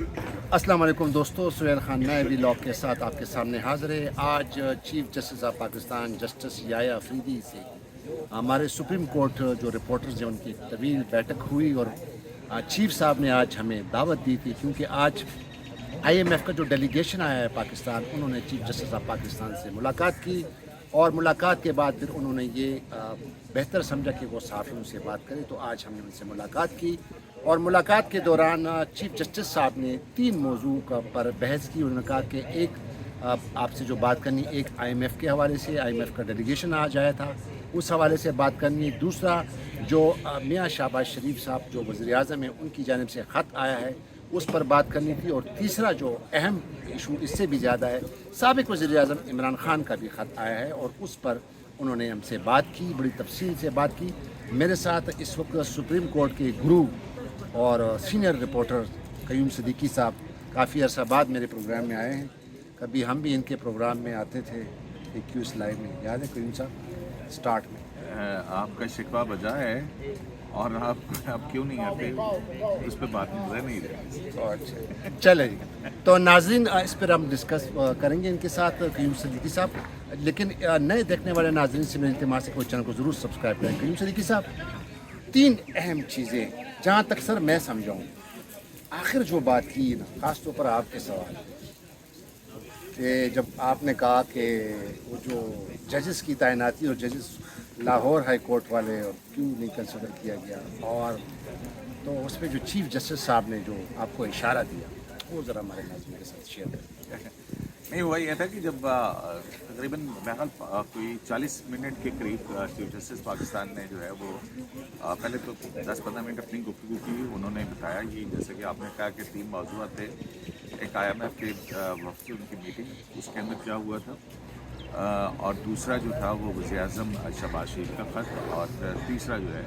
अस्सलाम वालेकुम दोस्तों, सुहेल खान नए व्लॉग के साथ आपके सामने हाज़िर है। आज chief justice of Pakistan justice Yahya Afridi से हमारे सुप्रीम कोर्ट जो रिपोर्टर्स हैं उनकी तवील बैठक हुई और चीफ साहब ने आज हमें दावत दी थी, क्योंकि आज IMF का जो डेलीगेशन आया है पाकिस्तान, उन्होंने चीफ जस्टिस ऑफ पाकिस्तान से मुलाकात की और मुलाकात के बाद फिर उन्होंने ये बेहतर समझा कि वो सहाफ़ियों से बात करें, तो आज हमने उनसे मुलाकात की और मुलाकात के दौरान चीफ जस्टिस साहब ने 3 मौजू पर बहस की। उन्होंने कहा कि एक आपसे जो बात करनी, एक IMF के हवाले से, IMF का डेलीगेशन आज आया था, उस हवाले से बात करनी। दूसरा जो मियाँ शहबाज शरीफ साहब जो वज़ीर आज़म हैं, उनकी जानिब से ख़त आया है, उस पर बात करनी थी। और तीसरा जो अहम इशू इससे भी ज़्यादा है, साबिक़ वज़ीर आज़म इमरान ख़ान का भी ख़त आया है और उस पर उन्होंने हमसे बात की, बड़ी तफसील से बात की। मेरे साथ इस वक्त सुप्रीम कोर्ट के गुरु और सीनियर रिपोर्टर क़य्यूम सिद्दीकी साहब काफ़ी अरसा बाद मेरे प्रोग्राम में आए हैं। कभी हम भी इनके प्रोग्राम में आते थे, एक्यूज़ लाइव में, याद है क़य्यूम साहब स्टार्ट में? आपका शिकवा बजा है और आप क्यों नहीं आते, उस पर बात नजर नहीं रही। अच्छा चले जी, तो नाज़रीन इस पर हम डिस्कस करेंगे इनके साथ क़य्यूम सिद्दीकी साहब। लेकिन नए देखने वाले नाज़रीन से मेरी इल्तिमास है कि वो चैनल को ज़रूर सब्सक्राइब करें। क़य्यूम सिद्दीकी साहब, 3 अहम चीज़ें जहाँ तक सर मैं समझाऊँ, आखिर जो बात की ना, ख़ास तौर पर आपके सवाल कि जब आपने कहा कि वो जो जजेस की तैनाती और जजेस लाहौर हाई कोर्ट वाले क्यों नहीं कंसिडर किया गया, और तो उस पर जो चीफ जस्टिस साहब ने जो आपको इशारा दिया, वो ज़रा हमारे नाज़रीन के साथ शेयर करें। नहीं, हुआ यह था कि जब तकरीबन बहरहाल कोई 40 मिनट के करीब चीफ जस्टिस पाकिस्तान ने जो है वो पहले तो 10-15 मिनट अपनी गुफ्तगू की। उन्होंने बताया कि जैसे कि आपने कहा कि 3 मौजूद थे। एक IMF के वक्त से उनकी मीटिंग, उसके अंदर क्या हुआ था, और दूसरा जो था वो वज़ीर आज़म शहबाज शरीफ का ख़त, और तीसरा जो है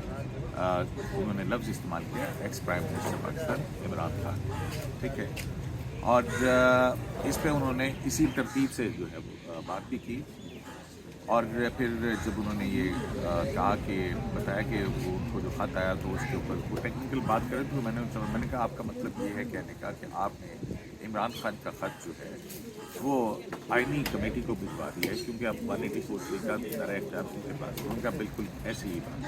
उन्होंने लफ्ज़ इस्तेमाल किया ex prime minister Pakistan Imran Khan, ठीक है। और इस पे उन्होंने इसी तरतीब से जो है वो बात भी की। और फिर जब उन्होंने ये कहा कि बताया कि वो उनको जो ख़त आया तो उसके ऊपर वो टेक्निकल बात करें, तो मैंने कहा आपका मतलब ये है कहने का कि आपने इमरान खान का ख़त जो है वो आईनी कमेटी को भिजवा दिया है, क्योंकि अब 184 का सारा इख्तियार उनके पास। उनका बिल्कुल ऐसी ही बात।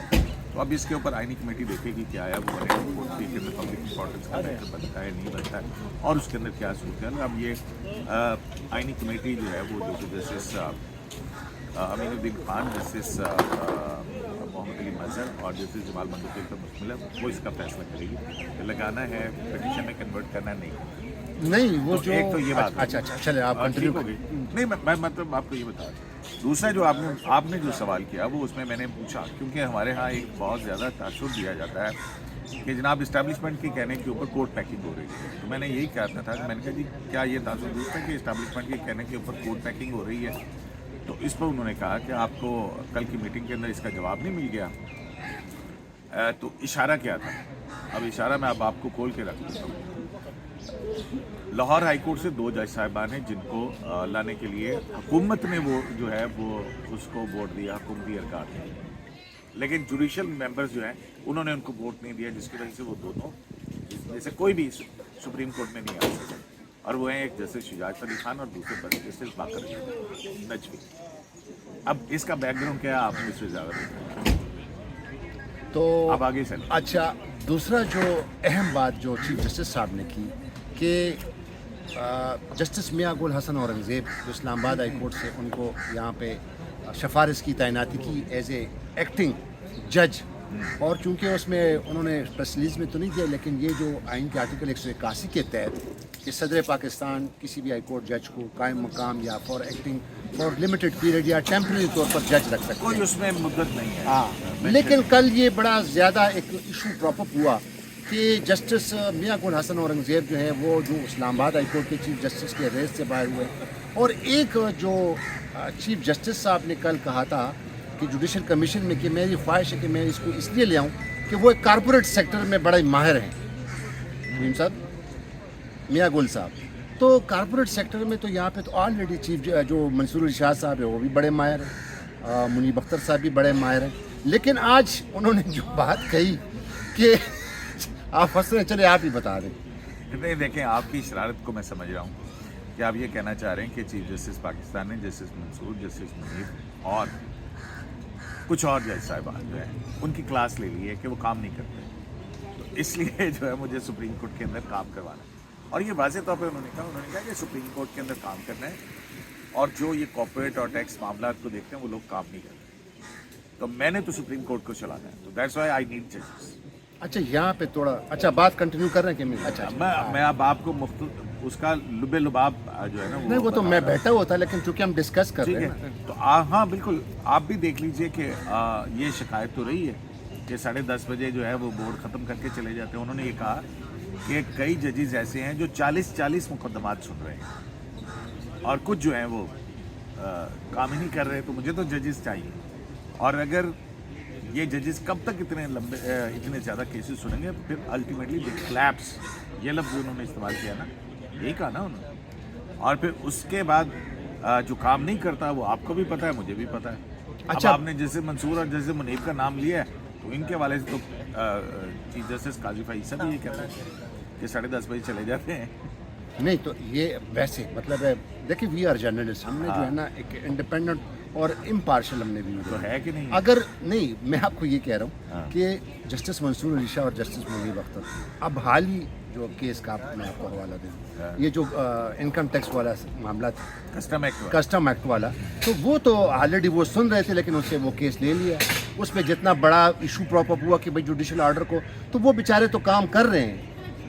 तो अब इसके ऊपर आईनी कमेटी देखेगी क्या आया वो 184 के अंदर पब्लिक इंपॉर्टेंस का मैटर बनता है नहीं बनता है, और उसके अंदर क्या सूरत है। अब ये आईनी कमेटी जो है वो जस्टिस अमीनुद्दीन खान, जस्टिस मोहम्मद अली मजहर और जस्टिस जमाल मंसूर का मुश्किल है, वो इसका फैसला करेगी। लगाना है पिटीशन में कन्वर्ट करना नहीं वो तो जो एक तो ये बात। अच्छा चले आप कंटिन्यू हो गई। नहीं, मैं मतलब आपको ये बता दूं। दूसरा जो आपने जो सवाल किया वो उसमें मैंने पूछा, क्योंकि हमारे यहाँ एक बहुत ज़्यादा तासुर दिया जाता है कि जनाब इस्टेब्लिशमेंट के कहने के ऊपर कोर्ट पैकिंग हो रही है। तो मैंने यही कहना था कि मैंने कहा जी क्या ये तासुर दुरुस्त है कि इस्टेब्लिशमेंट के कहने के ऊपर कोर्ट पैकिंग हो रही है। तो इस पर उन्होंने कहा कि आपको कल की मीटिंग के अंदर इसका जवाब नहीं मिल गया। तो इशारा क्या था, अब इशारा मैं अब आपको खोल के रख देता हूँ। लाहौर हाई कोर्ट से 2 जज साहिबान हैं जिनको लाने के लिए हुकूमत ने वो जो है वो उसको वोट दिया, हुकूमती अरकान ने, लेकिन जुडिशल मेंबर्स जो हैं उन्होंने उनको वोट नहीं दिया, जिसकी वजह से वो दोनों जैसे कोई भी सुप्रीम कोर्ट में नहीं आ सकते। और वो हैं एक जस्टिस शुजात अली खान और दूसरे पर जस्टिस बाकर नजवी। अब इसका बैकग्राउंड क्या है आपने इससे ज़्यादा तो अब आगे चलें। अच्छा, दूसरा जो अहम बात जो चीफ जस्टिस साहब ने की कि जस्टिस मियाँ गुल हसन औरंगज़ेब जो इस्लामाबाद हाई कोर्ट से उनको यहाँ पे सिफारिश की तैनाती की एज ए एक्टिंग जज, और चूँकि उसमें उन्होंने प्रेस रिलीज़ में तो नहीं दिया, लेकिन ये जो आइन के आर्टिकल 181 के तहत कि सदर पाकिस्तान किसी भी हाई कोर्ट जज को कायम मकाम या for acting for limited period या टेम्प्रेरी तौर पर जज रख सकते कोई हैं, उसमें मुद्दत नहीं है। हाँ। लेकिन कल ये बड़ा ज़्यादा एक इशू ड्रॉपअप हुआ कि जस्टिस मियाँ गुल हसन औरंगज़ेब जो है वो जो इस्लामाबाद हाई कोर्ट के चीफ जस्टिस के रेस से बाहर हुए, और एक जो चीफ जस्टिस साहब ने कल कहा था कि जुडिशल कमीशन में कि मेरी ख्वाहिश है कि मैं इसको इसलिए ले आऊँ कि वो एक कारपोरेट सेक्टर में बड़े माहिर हैं साहब, मियाँ गुल साहब। तो कारपोरेट सेक्टर में तो यहाँ पे तो ऑलरेडी चीफ जो मंसूर इरशाद साहब है वो भी बड़े माहिर हैं, मुनीब अख्तर साहब भी बड़े माहिर हैं। लेकिन आज उन्होंने जो बात कही कि आप फंस रहे, चले आप ही बता दें। नहीं देखें, आपकी शरारत को मैं समझ रहा हूँ कि आप ये कहना चाह रहे हैं कि चीफ जस्टिस पाकिस्तान ने जस्टिस मंसूर, जस्टिस मुनीर और कुछ और जज साहिबान जो है उनकी क्लास ले ली है कि वो काम नहीं करते, तो इसलिए जो है मुझे सुप्रीम कोर्ट के अंदर काम करवाना है। और ये वाज़ेह तौर पे उन्होंने कहा कि सुप्रीम कोर्ट के अंदर काम करना है और जो ये कॉर्पोरेट और टैक्स मामला को देखते हैं वो लोग काम नहीं करते, तो मैंने तो सुप्रीम कोर्ट को चलाना है, तो दैट्स व्हाई आई नीड जजेस। अच्छा, यहाँ पे थोड़ा अच्छा बात कंटिन्यू कर रहे हैं कि मैं अच्छा मैं अब आपको उसका लुबे लुबाब जो है ना नहीं, वो तो मैं बैठा हुआ था, लेकिन चूंकि हम डिस्कस कर ठीक रहे है, हैं तो हाँ बिल्कुल, आप भी देख लीजिए कि ये शिकायत तो रही है कि 10:30 बजे जो है वो बोर्ड ख़त्म करके चले जाते हैं। उन्होंने ये कहा कि कई जजेस ऐसे हैं जो 40-40 मुकदमात सुन रहे हैं और कुछ जो हैं वो काम ही नहीं कर रहे, तो मुझे तो जजेस चाहिए। और अगर ये जजेस कब तक इतने ज़्यादा केसेस सुनेंगे, फिर अल्टीमेटली दे क्लैप्स, ये लफ्ज़ उन्होंने इस्तेमाल किया ना, यही कहा ना उन्होंने। और फिर उसके बाद जो काम नहीं करता वो आपको भी पता है, मुझे भी पता है। अच्छा, आपने जैसे मंसूर और जैसे मुनीब का नाम लिया है, तो इनके वाले से तो चीफ जस्टिस काजी फैसल भी ये कहता है कि 10:30 बजे चले जाते हैं। नहीं, तो ये वैसे मतलब है, देखिए वी आर जर्नलिस्ट, हमने जो है ना एक इंडिपेंडेंट और इम्पार्शल हमने भी तो है कि नहीं? अगर नहीं, मैं आपको ये कह रहा हूँ कि जस्टिस मंसूर अली शाह और जस्टिस मुनीब अख्तर, अब हाल ही जो केस का मैं आपको हवाला दूँ, ये जो इनकम टैक्स वाला मामला था, कस्टम एक्ट वाला, तो वो तो ऑलरेडी वो सुन रहे थे, लेकिन उससे वो केस ले लिया। उसमें जितना बड़ा इशू प्रॉप अप हुआ कि भाई जुडिशल ऑर्डर को, तो वो बेचारे तो काम कर रहे हैं,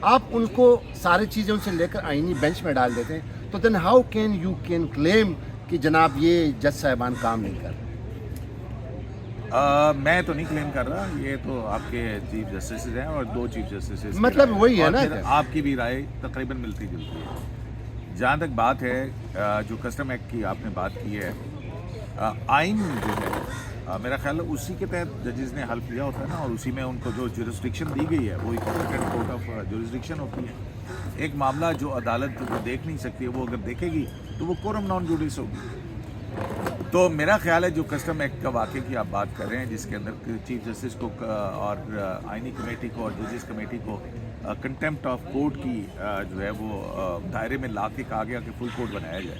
आप उनको सारी चीज़ें उनसे लेकर आईनी बेंच में डाल देते हैं, तो then how can you claim कि जनाब ये जज साहिबान काम नहीं कर रहे? मैं तो नहीं क्लेम कर रहा, ये तो आपके चीफ जस्टिस हैं और 2 चीफ जस्टिस, मतलब वही है ना, आपकी भी राय तकरीबन मिलती जुलती है। जहाँ तक बात है जो कस्टम एक्ट की आपने बात की है, आइन जो है मेरा ख्याल है उसी के तहत जजेस ने हल्फ लिया होता है ना, और उसी में उनको जो जुरिस्डिक्शन दी गई है वो कॉम्पिटेंट कोर्ट ऑफ जुरिस्डिक्शन होती है। एक मामला जो अदालत जो देख नहीं सकती है, वो अगर देखेगी तो वो कोरम नॉन जुडिस होगी। तो मेरा ख्याल है जो कस्टम एक्ट का वाक़े की आप बात कर रहे हैं, जिसके अंदर चीफ जस्टिस को और आइनी कमेटी को और जजेस कमेटी को कंटेम्प्ट ऑफ कोर्ट की जो है वो दायरे में ला के कहा गया कि फुल कोर्ट बनाया जाए,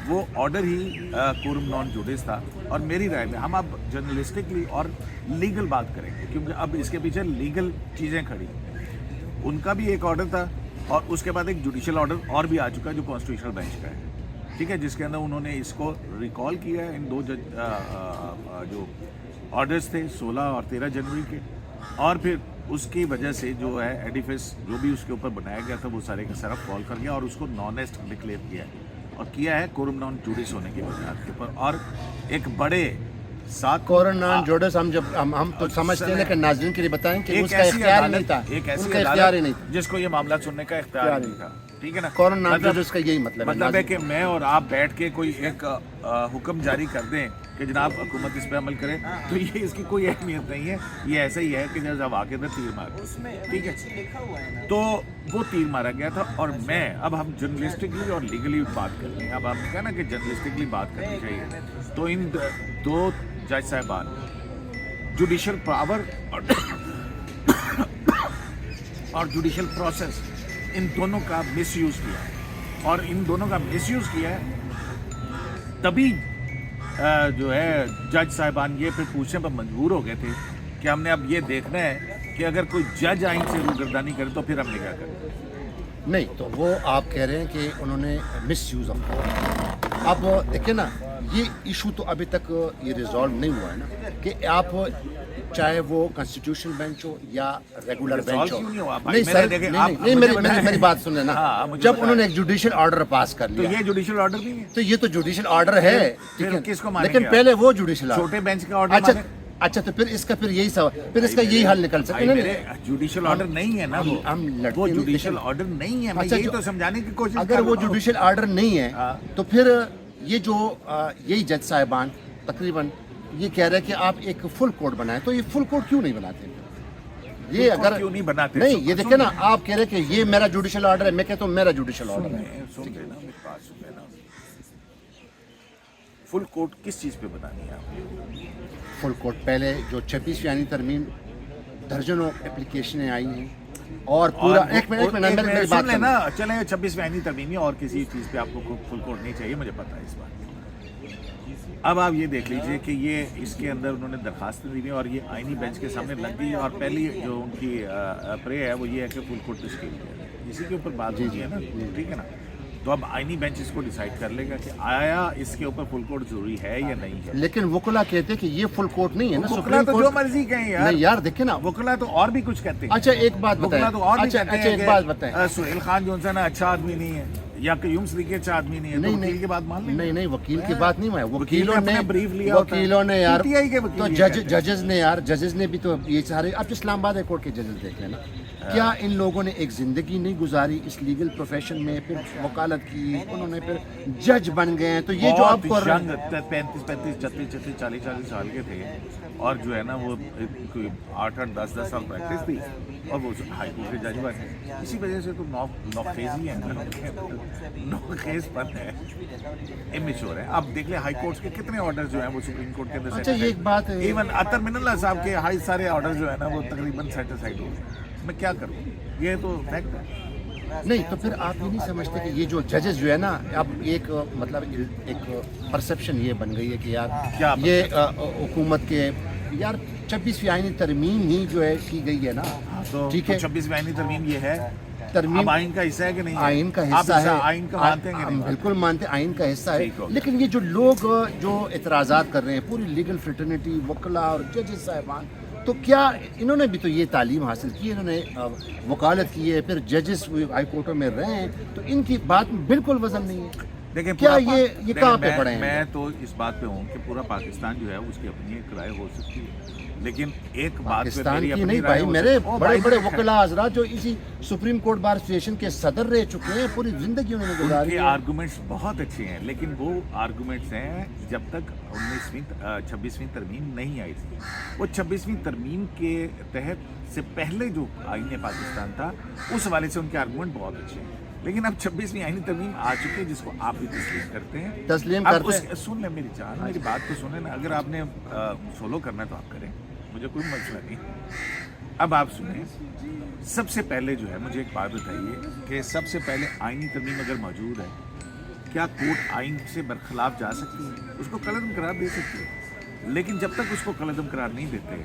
वो ऑर्डर ही कोरम नॉन जुडिस था। और मेरी राय में हम अब जर्नलिस्टिकली और लीगल बात करेंगे, क्योंकि अब इसके पीछे लीगल चीज़ें खड़ी। उनका भी एक ऑर्डर था और उसके बाद एक जुडिशल ऑर्डर और भी आ चुका है जो कॉन्स्टिट्यूशनल बेंच का है, ठीक है, जिसके अंदर उन्होंने इसको रिकॉल किया है। इन 2 जो ऑर्डर्स थे 16 और 13 जनवरी के, और फिर उसकी वजह से जो है एडिफिस जो भी उसके ऊपर बनाया गया था वो सारे का सारा फॉल कर गया और उसको नॉनेस्ट डिक्लेयर किया है, और किया है कोरम नॉन जुडिस होने की बुनियाद के ऊपर। और एक बड़े साथ कोरम नॉन जुडिस हम तो समझते हैं, लेकिन नाज़रीन के लिए बताएं कि उसका इख्तियार ही नहीं था, एक ऐसी इख्तियार ही नहीं था जिसको ये मामला सुनने का इख्तियार नहीं था, ठीक है ना। कोरम नॉन जुडिस का यही मतलब है कि मैं और आप बैठ के कोई एक हुक्म जारी कर दें कि जनाब हुकूमत इस पे अमल करे, तो ये इसकी कोई अहमियत नहीं है। ये ऐसा ही है कि जब आके तो तीर मार, ठीक है, तो वो तीर मारा गया था। और मैं अब हम जर्नलिस्टिकली और लीगली बात कर रहे हैं। अब आपने कहा ना कि जर्नलिस्टिकली बात करनी चाहिए, तो इन 2 जज साहिबान जुडिशल पावर और जुडिशल प्रोसेस, इन दोनों का मिसयूज़ किया, और इन दोनों का मिसयूज़ किया है। तभी जो है जज साहिबान ये फिर पूछने पर मजबूर हो गए थे कि हमने अब ये देखना है कि अगर कोई जज आइन से रूगर्दानी करे तो फिर हमने क्या करें। नहीं, तो वो आप कह रहे हैं कि उन्होंने मिसयूज़ ऑफ। अब देखिए ना, ये इशू तो अभी तक ये रिजॉल्व नहीं हुआ है ना, कि आप चाहे वो कॉन्स्टिट्यूशन बेंच हो या रेगुलर बेंच हो। नहीं सर, नहीं, मेरी बात सुन लेना। जब उन्होंने एक जुडिशियल ऑर्डर पास कर लिया, तो ये जुडिशियल ऑर्डर नहीं है, तो ये तो जुडिशियल ऑर्डर है, किसको लेकिन पहले वो जुडिशियल छोटे बेंच का ऑर्डर। अच्छा, तो फिर इसका फिर यही सवाल, फिर इसका यही हल निकल सकता है। जुडिशियल ऑर्डर नहीं है ना, वो जुडिशियल ऑर्डर नहीं है। मैं यही तो समझाने की कोशिश, अगर वो जुडिशियल ऑर्डर नहीं है तो फिर ये जो यही जज साहिबान तकरीबन ये कह रहे हैं कि आप एक फुल कोर्ट बनाएं, तो ये फुल कोर्ट क्यों नहीं बनाते? ये अगर क्यों नहीं बनाते? नहीं, ये देखिए ना, आप कह रहे हैं कि ये मेरा जुडिशियल ऑर्डर है, मैं कहता हूँ मेरा जुडिशियल ऑर्डर है। फुल कोर्ट किस चीज़ पे बनानी है आपको? फुल कोर्ट पहले जो 26वीं आईनी तरमीम दर्जनों एप्लीकेशनें आई हैं, اور پورا ایک منٹ میری بات سن لینا. چلیں 26ویں آئینی ترمیمی اور کسی چیز پہ آپ کو فل کوٹ نہیں چاہیے, مجھے پتا ہے اس بات. اب آپ یہ دیکھ لیجئے کہ یہ اس کے اندر انہوں نے درخواستیں دی ہیں اور یہ آئینی بینچ کے سامنے لگ گئی, اور پہلی جو ان کی پرے ہے وہ یہ ہے کہ فل کوٹ تشکیل کیا جائے. اسی کے اوپر بات ہوتی ہے نا, ٹھیک ہے نا. تو اب آئینی بینچ اس کو ڈیسائیڈ کر لے گا کہ آیا اس کے اوپر فل کوٹ ضروری ہے یا نہیں ہے. لیکن وکلا کہتے ہیں کہ یہ فل کوٹ نہیں ہے نا, وکلا تو جو مرضی کہیں یار. نہیں یار دیکھیں نا, وکلا تو اور بھی کچھ کہتے ہیں. اچھا ایک بات بتائیں, وکلا تو اور بھی کہتے ہیں ایک بات بتائیں, سہیل خان جو ہے نا اچھا آدمی نہیں ہے, یا قیوم صدیقی اچھا آدمی نہیں ہے, تو وکیل کی بات مان لیں. نہیں وکیل کی بات نہیں ہے, وکیلوں نے یار پی ٹی آئی کے وکیل تو ججز نے بھی تو یہ سارے, اب اسلام آباد ہائی کورٹ کے ججز دیکھ لینا, کیا ان لوگوں نے ایک زندگی نہیں گزاری اس لیگل پروفیشن میں, پھر وکالت کی, انہوں نے پھر جج بن گئے ہیں. تو یہ جو آپ کو 35 36 40 سال کے تھے, اور جو ہے نا وہ 8 10 سال پریکٹس تھی, اور وہ ہائی کورٹ کے جج بنے. اسی وجہ سے تو نوخیزی ہے, نوخیز پن ہے, امیچور ہے. اب دیکھ لیں ہائی کورٹ کے کتنے آرڈر جو ہیں وہ سپریم کورٹ کے اندر. اچھا یہ ایک بات ہے, ایون عطر من اللہ صاحب کے ہائی سارے آرڈر جو ہے نا وہ تقریباً سیٹسفائڈ ہو گئے. میں کیا کروں, یہ تو فیکٹ ہے. نہیں تو پھر آپ یہ نہیں سمجھتے کہ یہ جو ججز جو ہے نا, اب ایک مطلب ایک پرسیپشن یہ بن گئی ہے کہ یار یہ حکومت کے یار 26ویں آئینی ترمیم ہی جو ہے کی گئی ہے نا, ٹھیک ہے. 26ویں آئینی ترمیم یہ ہے, ترمیم آئین کا حصہ ہے کہ نہیں؟ آئین کا حصہ ہے, آئین کا مانتے ہیں کہ نہیں؟ بالکل مانتے, آئین کا حصہ ہے. لیکن یہ جو لوگ جو اعتراضات کر رہے ہیں, پوری لیگل فریٹرنیٹی, وکلا اور ججز صاحبان, تو کیا انہوں نے بھی تو یہ تعلیم حاصل کی, انہوں نے وکالت کی ہے, پھر ججز ہائی کورٹوں میں رہے ہیں, تو ان کی بات میں بالکل وزن نہیں ہے. دیکھیں کیا یہ کہاں پہ پڑے ہیں؟ میں تو اس بات پہ ہوں کہ پورا پاکستان جو ہے اس کی اپنی ایک رائے ہو سکتی ہے, لیکن ایک بات پاکستان کی نہیں بھائی, میرے بڑے بڑے وکلا حضرات جو اسی سپریم کورٹ بار ایسوسیشن کے صدر رہ چکے ہیں, پوری زندگی انہوں نے گزاری ہے. آرگومنٹس بہت اچھے ہیں, لیکن وہ آرگومنٹس ہیں جب تک 26ویں ترمیم نہیں آئی تھی. وہ 26ویں ترمیم کے تحت سے پہلے جو آئین پاکستان تھا اس حوالے سے ان کے آرگومنٹ بہت اچھے ہیں. لیکن اب 26ویں آئینی ترمیم آ چکی ہے جس کو آپ بھی تسلیم کرتے ہیں. سن لیں میری جان, میری بات تو سنیں نا. اگر آپ نے سولو کرنا ہے تو آپ کریں, مجھے کوئی مسئلہ نہیں. اب آپ سنیں, سب سے پہلے جو ہے مجھے ایک بات بتائیے کہ سب سے پہلے آئینی ترمیم اگر موجود ہے, کیا کورٹ آئین سے برخلاف جا سکتی ہے؟ اس کو کالعدم قرار دے سکتی ہے. لیکن جب تک اس کو کالعدم قرار نہیں دیتے,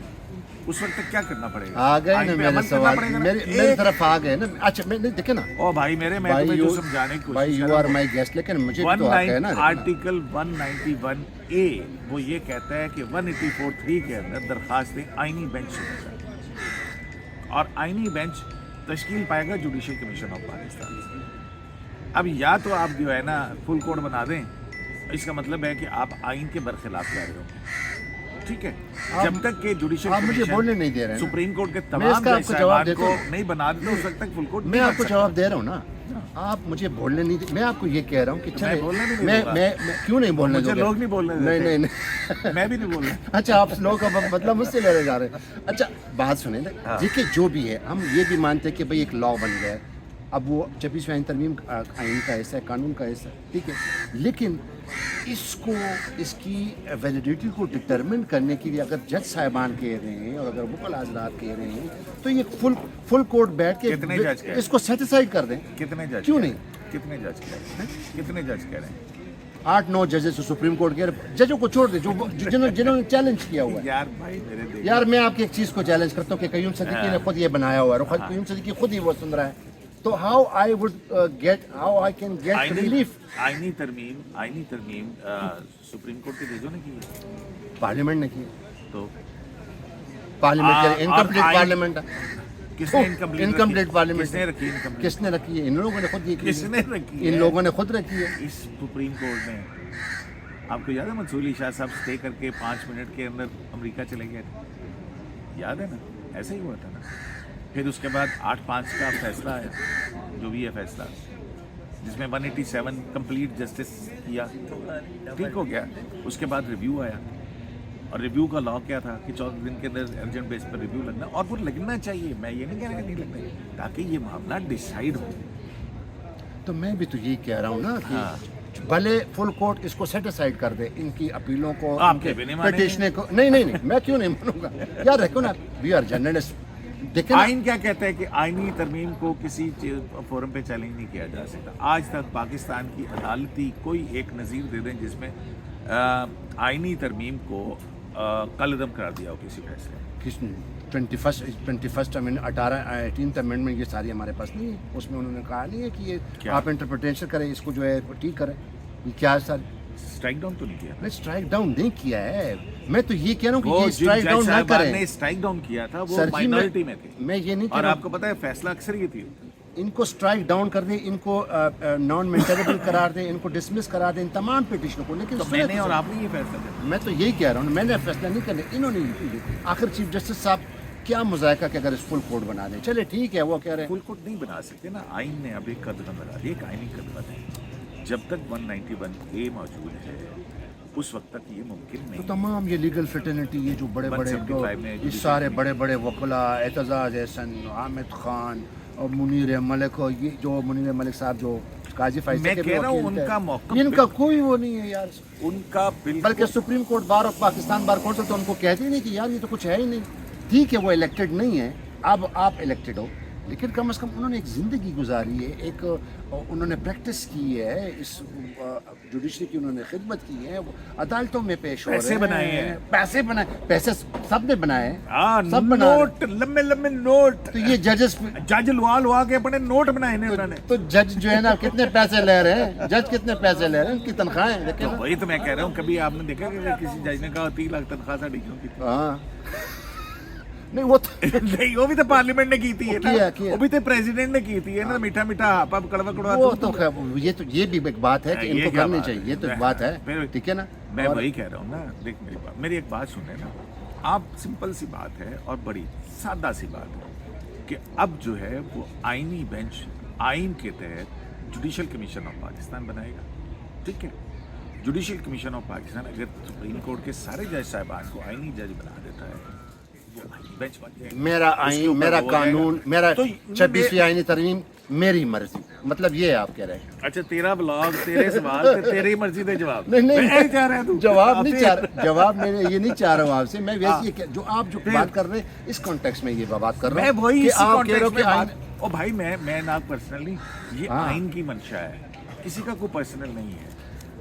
اس وقت تک کیا کرنا پڑے گا؟ آ گئے نا میرے سوال, میری طرف آ گئے نا. اچھا میں نہیں دیکھیں نا, او بھائی میرے, میں تمہیں جو سمجھانے کی کوشش یو آر مائی گیسٹ, لیکن مجھے تو آ گئے نا. آرٹیکل 191A وہ یہ کہتا ہے کہ 184(3) کے اندر درخواستیں آئینی بینچ سے ہو جائیں, اور آئینی بینچ تشکیل پائے گا جوڈیشل کمیشن آف پاکستان سے. اب یا تو آپ جو ہے نا فل کوڈ بنا دیں, اس کا مطلب ہے کہ آپ آئین کے برخلاف جا رہے ہو, ٹھیک ہے. جب تک کہ جوڈیشل مجھے بولنے نہیں دے رہے, سپریم کورٹ کے تمام جج کو نہیں بنا دیں اس وقت تک فل کوڈ. میں آپ کو جواب دے رہا ہوں نا, آپ مجھے بولنے نہیں دے. میں آپ کو یہ کہہ رہا ہوں کہ چلے, میں کیوں نہیں بولنے دوں گا؟ لوگ نہیں بولنے دیتے. نہیں میں بھی نہیں بول رہا. اچھا آپ لوگ کا مطلب مجھ سے لے رہے جا رہے ہیں. اچھا بات سنیں نا, دیکھیے جو بھی ہے, ہم یہ بھی مانتے ہیں کہ بھائی ایک لا بن گیا ہے, اب وہ 26ویں آئین ترمیم آئین کا حصہ ہے, قانون کا حصہ ہے, ٹھیک ہے. لیکن اس کی ویلیڈیٹی کو ڈٹرمن کرنے کے لیے اگر جج صاحبان کہہ رہے ہیں اور اگر وکلا حضرات کہہ رہے ہیں, تو یہ فل کورٹ بیٹھ کے اس کو سیٹسفائی کر دیں. کتنے جج کیوں نہیں؟ کتنے جج کہہ رہے ہیں؟ 8-9 ججز سپریم کورٹ کے. ججوں کو چھوڑ دیں جنہوں نے چیلنج کیا ہوا ہے. یار میں آپ کی ایک چیز کو چیلنج کرتا ہوں کہ قیوم صدیقی نے خود یہ بنایا ہوا ہے, قیوم صدیقی خود ہی وہ سن رہا ہے, تو how I can get relief. آئینی ترمیم سپریم کورٹ کے ججوں نے کی ہے, پارلیمنٹ نے کی, تو پارلیمنٹ انکمپلیٹ پارلیمنٹ ہے. کس نے انکمپلیٹ پارلیمنٹ کس نے رکھی انکمپلیٹ؟ کس نے رکھی ہے؟ ان لوگوں نے خود یہ کی. کس نے رکھی؟ ان لوگوں نے خود رکھی ہے. اس سپریم کورٹ نے, آپ کو یاد ہے منصور علی شاہ صاحب اسٹے کر کے 5 منٹ کے اندر امریکہ چلے گئے تھے, یاد ہے نا؟ ایسا ہی ہوا تھا نا. پھر اس کے بعد 8-5 کا فیصلہ آیا, جو بھی ہے فیصلہ, جس میں 187 کمپلیٹ جسٹس کیا, ٹھیک ہو گیا. اس کے بعد ریویو آیا, اور ریویو کا لا کیا تھا کہ 14 دن کے اندر ارجنٹ بیس پر ریویو لگنا, اور وہ لگنا چاہیے. میں یہ نہیں کہہ رہا کہ نہیں لگنا, تاکہ یہ معاملہ ڈیسائیڈ ہو. تو میں بھی تو یہی کہہ رہا ہوں نا کہ بھلے فل کورٹ اس کو سیٹسفائڈ کر دے, ان کی اپیلوں کو, پٹیشنیں کو. نہیں میں کیوں نہیں مانوں گا یار, رکھو نا, وی آر جرنلسٹ, دیکھیں نا، آئین کیا کہتا ہے کہ آئینی ترمیم کو کسی فورم پہ چیلنج نہیں کیا جا سکتا. آج تک پاکستان کی عدالتی کوئی ایک نظیر دے دیں جس میں آئینی ترمیم کو کالعدم قرار دیا ہو کسی فیصلے میں. کس نے 21 امendment 18th امینڈمنٹ یہ ساری ہمارے پاس نہیں ہے. اس میں انہوں نے کہا نہیں ہے کہ یہ آپ انٹرپریٹیشن کریں، اس کو جو ہے ٹھیک کریں. یہ کیا ہے سر؟ اسٹرائک ڈاؤن تو نہیں کیا. میں اسٹرائک ڈاؤن نہیں کیا ہے، میں تو یہ کہہ رہا ہوں کہ وہ یہ جن اسٹرائک جج ڈاؤن نہ صاحبان کریں. نے اسٹرائک ڈاؤن کیا تھا وہ سر جی مائنورٹی میں تھے، میں یہ نہیں کہہ اور رہا آپ کو پتہ ہے فیصلہ اکثر یہ تھی. ان کو اسٹرائک ڈاؤن کر دیں، ان کو نان مینٹیبل قرار دیں، ان کو ڈسمس کرا دیں، ان تمام پٹیشنوں کو. لیکن تو میں نے اور آپ نے یہ فیصلہ کیا. میں تو یہی کہہ رہا ہوں، میں نے فیصلہ نہیں کرنا، انہوں نے. آخر چیف جسٹس صاحب کیا مذائقہ کہ اگر اس فل کوڈ بنا دیں. چلے ٹھیک ہے، وہ کہہ رہے ہیں فل کوڈ نہیں بنا سکتے نا. آئین نے اب ایک قدم لگا دیا، ایک آئینی قدم ہے. جب تک 191A موجود ہے اس وقت تک یہ ممکن تو نہیں. تمام یہ لیگل فٹرنیٹی، یہ جو بڑے بڑے 175 میں یہ سارے بڑے بڑے وکلا، اعتزاز احسن، حامد خان اور منیر ملک، اور یہ جو منیر ملک صاحب جو قاضی فیصل میں کے کہہ رہا ہوں ان کا موقف ان کا کوئی وہ نہیں ہے یار. ان کا بالکل، بلکہ supreme court bar of Pakistan bar council تو ان کو کہتی نہیں کہ یار یہ تو کچھ ہے ہی نہیں. ٹھیک ہے وہ الیکٹڈ نہیں ہے، اب آپ الیکٹڈ ہو، لیکن کم از کم انہوں نے ایک زندگی گزاری ہے، ایک انہوں نے پریکٹس کی ہے، اس جوڈیشری کی انہوں نے خدمت کی ہے، وہ عدالتوں میں پیش ہو رہے ہیں، پیسے بنائے ہیں، پیسے سب نے بنائے ہیں، سب بنا رہے نوٹ لمبے لمبے نوٹ. تو یہ ججز جج لوا کے اپنے نوٹ بنائے ہیں انہوں نے. تو جج جو ہے نا کتنے پیسے لے رہے ہیں، جج کتنے پیسے لے رہے ہیں، ان کی تنخواہیں دیکھیں نا. وہی تو میں کہہ رہا ہوں. کبھی آپ نے دیکھا کہ کسی جج نے کہا 3 لاکھ تنخواہ ساڑھی کیوں کی تھی؟ ہاں نہیں وہ تو نہیں، وہ بھی تو پارلیمنٹ نے کی تھی نا، کیا. وہ بھی تو پریزیڈنٹ نے کی تھی نا. میٹھا میٹھا ہاپ اب کڑوا کڑوا. وہ تو یہ بھی ایک بات ہے کہ ان یہ کو کیا کرنی بات چاہیے، ہے؟ یہ تو ایک بات ہے، ٹھیک ہے نا. میں وہی کہہ رہا ہوں نا. دیکھ میری ایک بات سنیں نا آپ. سمپل سی بات ہے اور بڑی سادہ سی بات ہے کہ اب جو ہے وہ آئینی بینچ آئین کے تحت جوڈیشل کمیشن آف پاکستان بنائے گا. ٹھیک ہے، جوڈیشل کمیشن آف پاکستان اگر سپریم کورٹ کے سارے جج صاحبان کو آئینی جج بنا دیتا ہے وہ آئینی بینچ بن جائے گا. میرا آئین، میرا قانون، میرا تو 26ویں آئینی ترمیم میری مرضی. مطلب یہ آپ کہہ رہے ہیں. اچھا تیرا بلاگ، تیرے سوال تیری مرضی دے جواب. نہیں چاہ رہا ہے جواب نہیں چاہ رہا، جواب میں یہ نہیں چاہ رہا ہوں آپ سے. میں ویسے جو آپ جو بات کر رہے ہیں اس کانٹیکس میں یہ بات کر رہا ہوں. میں وہی کہ آپ کہہ رہے ہو کہ او بھائی میں نہ پرسنلی، یہ آئین کی منشا ہے، کسی کا کوئی پرسنل نہیں ہے.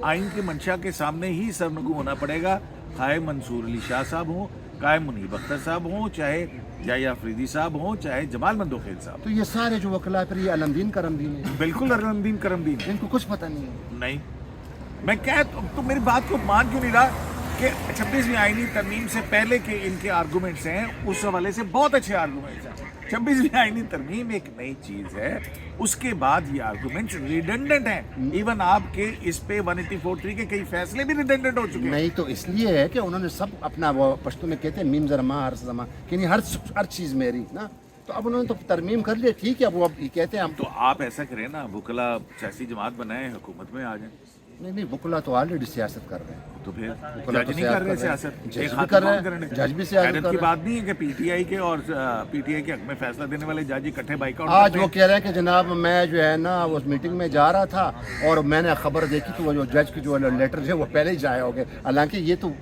آئین کی منشا کے سامنے ہی سرنگو ہونا پڑے گا. خواہ منصور علی شاہ صاحب ہوں، چاہے منیب اختر صاحب ہوں، چاہے یحییٰ افریدی صاحب ہوں، چاہے جمال مندوخیل صاحب. تو یہ سارے جو وکلا پھر یہ علمدین کرمدین ہیں. بالکل علمدین کرمدین ان کو کچھ پتہ نہیں ہے. نہیں. میں کیا تو میری بات کو مان کیوں نہیں رہا کہ 26ویں آئینی ترمیم سے پہلے کے ان کے آرگومنٹس ہیں اس حوالے سے بہت اچھے آرگومنٹس ہیں. 26ویں آئینی ترمیم ایک نئی چیز ہے، اس کے بعد یہ آرگومنٹس ریڈنڈنٹ ہیں. ایون آپ کے اس پہ 184(3) کے کئی فیصلے بھی ریڈنڈنٹ ہو چکے ہیں. نہیں تو اس لیے ہے کہ انہوں نے سب اپنا، وہ پشتو میں کہتے ہیں میم زرما ہر زما، یعنی ہر چیز میری نا. تو اب انہوں نے تو ترمیم کر لیا، ٹھیک ہے. اب وہ اب یہ کہتے ہیں ہم تو آپ ایسا کریں نا، وکلا سیاسی جماعت بنائیں، حکومت میں آ جائیں. نہیں وکلا تو آلریڈی سیاست کر رہے ہیں. تو پھر وکلا جج تو نہیں کر رہے سیاست سیاست. جج ایک بھی ہاتھ کر رہے کون ہیں، کرنے؟ جج بھی سیاست حیرت کر کی رہے ہیں. بات نہیں ہے کہ پی ٹی آئی کے اور پی ٹی آئی کے حق میں فیصلہ دینے والے جج اکٹھے بائیکاٹ آج وہ کہہ رہے ہیں کہ جناب میں جو ہے نا اس میٹنگ میں جا رہا تھا اور میں نے خبر دیکھی کہ وہ جو جج کی جو لیٹر ہے وہ پہلے ہی ضائع ہو گئے. حالانکہ یہ تو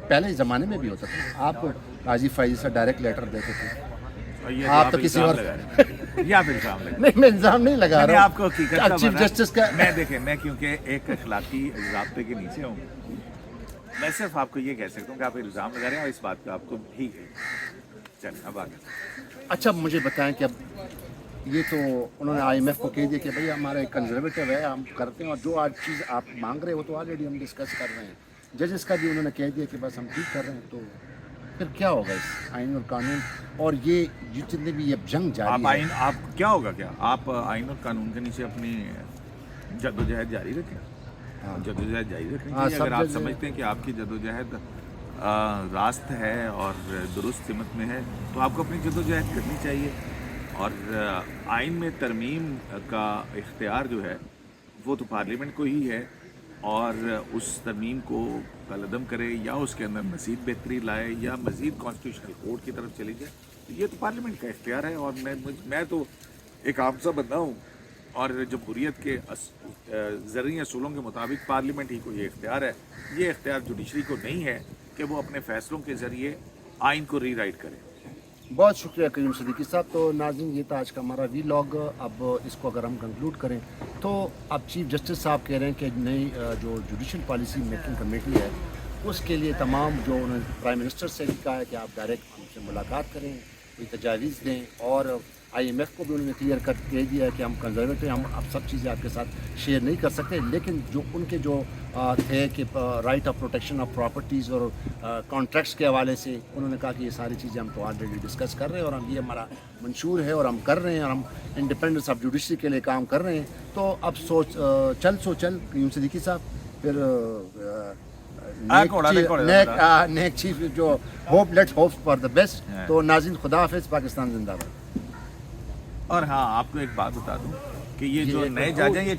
پہلے زمانے میں بھی ہوتا تھا، آپ قاضی فائز سے ڈائریکٹ لیٹر دیتے تھے. آپ تو کسی اور یا پھر الزام لگا. نہیں میں الزام نہیں لگا رہا آپ کو حقیقت چیف جسٹس کا. میں دیکھیں، میں کیونکہ ایک اخلاقی ضابطے کے نیچے ہوں، میں صرف آپ کو یہ کہہ سکتا ہوں کہ آپ الزام لگا رہے ہیں اور اس بات کا آپ کو بھی چلیں. اب آگے اچھا مجھے بتائیں کہ اب یہ تو انہوں نے آئی ایم ایف کو کہہ دیا کہ بھائی ہمارا ایک کنزرویٹو ہے، ہم کرتے ہیں، اور جو آج چیز آپ مانگ رہے ہو تو آلریڈی ہم ڈسکس کر رہے ہیں. ججز کا بھی انہوں نے کہہ دیا کہ بس ہم ٹھیک کر رہے ہیں. تو پھر کیا ہوگا اس آئین اور قانون اور یہ جتنے بھی یہ جنگ آپ جاری ہے. آئین، آپ کیا ہوگا، کیا آپ آئین اور قانون کے نیچے اپنی جدوجہد جاری رکھیں؟ جدوجہد جاری رکھیں. اگر آپ سمجھتے ہیں کہ آپ کی جدوجہد راست ہے اور درست سمت میں ہے تو آپ کو اپنی جدوجہد کرنی چاہیے. اور آئین میں ترمیم کا اختیار جو ہے وہ تو پارلیمنٹ کو ہی ہے، اور اس ترمیم کو کالعدم کرے یا اس کے اندر مزید بہتری لائے یا مزید کانسٹیٹیوشنل کوڈ کی طرف چلی جائے، یہ تو پارلیمنٹ کا اختیار ہے. اور میں تو ایک عام سا بندہ ہوں، اور جمہوریت کے زرعی اصولوں کے مطابق پارلیمنٹ ہی کو یہ اختیار ہے. یہ اختیار جوڈیشری کو نہیں ہے کہ وہ اپنے فیصلوں کے ذریعے آئین کو ری رائٹ کرے. बहुत शुक्रिया कयूम सिद्दीकी साहब। तो नाज़रीन, ये था आज का हमारा वीलॉग। अब इसको अगर हम कंक्लूड करें तो अब चीफ जस्टिस साहब कह रहे हैं कि नई जो जुडिशल पॉलिसी मेकिंग कमेटी है उसके लिए तमाम जो उन्होंने प्राइम मिनिस्टर से भी कहा है कि आप डायरेक्ट हमसे मुलाकात करें, कोई तजावीज़ दें, और IMF को भी उन्होंने क्लियर कर कह दिया है कि हम कंजर्वेटिव, हम अब सब चीज़ें आपके साथ शेयर नहीं कर सकते, लेकिन जो उनके जो थे कि right of protection of properties और कॉन्ट्रैक्ट्स के हवाले से उन्होंने कहा कि ये सारी चीज़ें हम तो ऑलरेडी डिस्कस कर रहे हैं और हम ये हमारा मंशूर है और हम कर रहे हैं और हम इंडिपेंडेंस ऑफ जुडिशरी के लिए काम कर रहे हैं। तो अब चल कयूम सिद्दीकी साहब, फिर नेक चीफ जो let's hope for the best. तो नाज़रीन, खुदा हाफिज़, पाकिस्तान जिंदाबाद। और हाँ, आपको एक बात बता दूं कि ये जो नए जज हैं ये